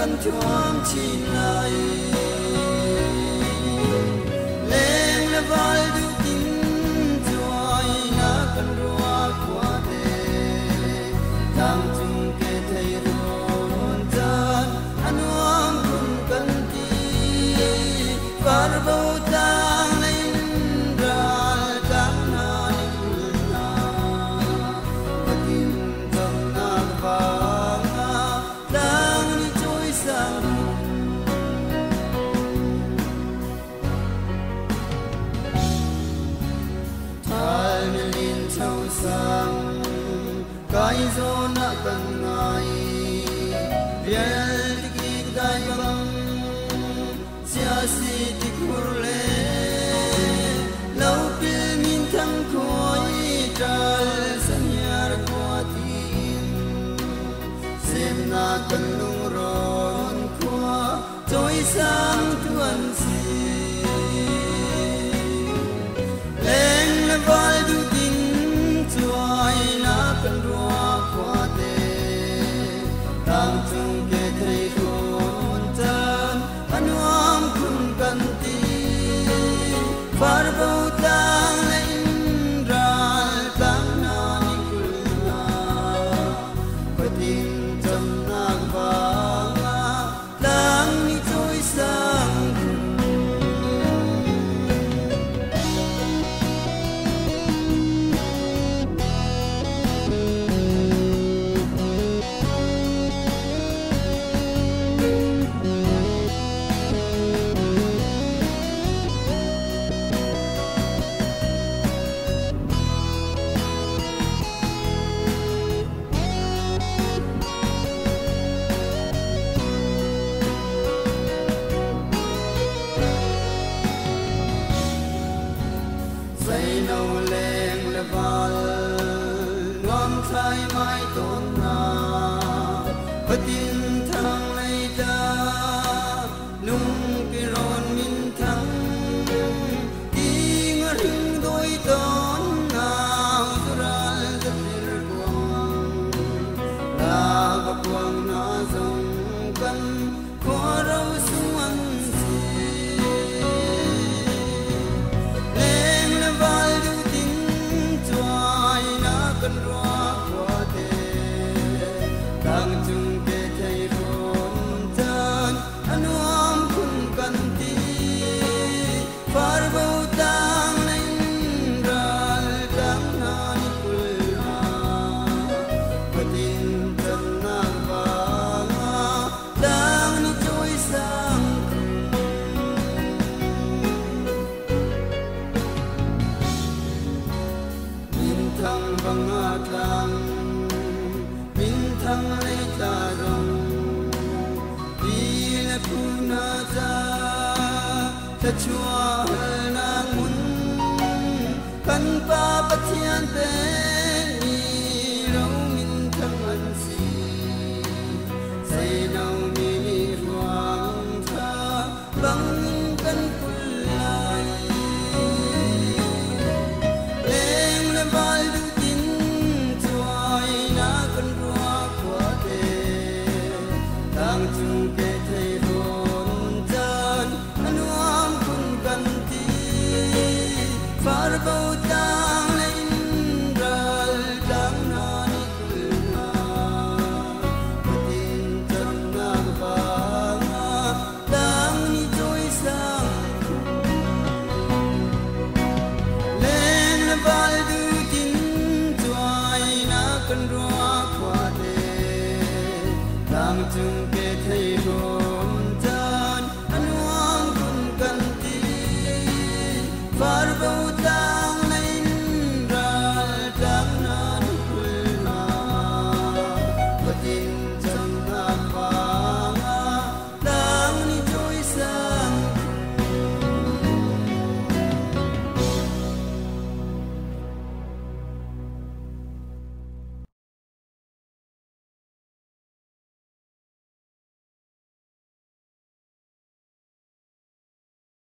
กันท่วมชีไหลเลงและบอลดูกินจวยนักกันรัวขวาเดทำจุงเกตให้ร้อนจันอันวามคุณกันทีฟาร์บูตาKai zona kan ngai riel ki dai bang sia si ti kurle lau pil min thang khoi tal sanyar kwa tin sem na kan lung ron kwa choi sang tuan si leng le val du tin chuai na kan ro tang chung ke thei khon tan anwam kun kan ti far bo tang lein ral tang na ni kulna patin cham na ba tang ni choi sang sai mai tôn na patin thang lay da lung pi ron min thang ti nga ring doi ton na ural zapir kwang la ba kwang na zong kan ko rau suan si leng la val du tin chuai na kan ro tang chung ke thei ron tan anwam kun kan ti far bo tang lein ral tang na ni kulna patin tan na ba tang ni choi sang min thang banga tang thang lay ta rong đi là phu na cha ta chua na mun kan pa pathian te ni rong min thang an si say nau mi ni ruang tha bang kan pul lai leng le bal du tin chuai na kan tang chung ke thei ron tan anwam kun kan ti far bo tang lein ral tang na ni kulna patin cham na ba tang ni choi sang len la bal du tin chuai na kan ro kwa de tang chung ke thei ron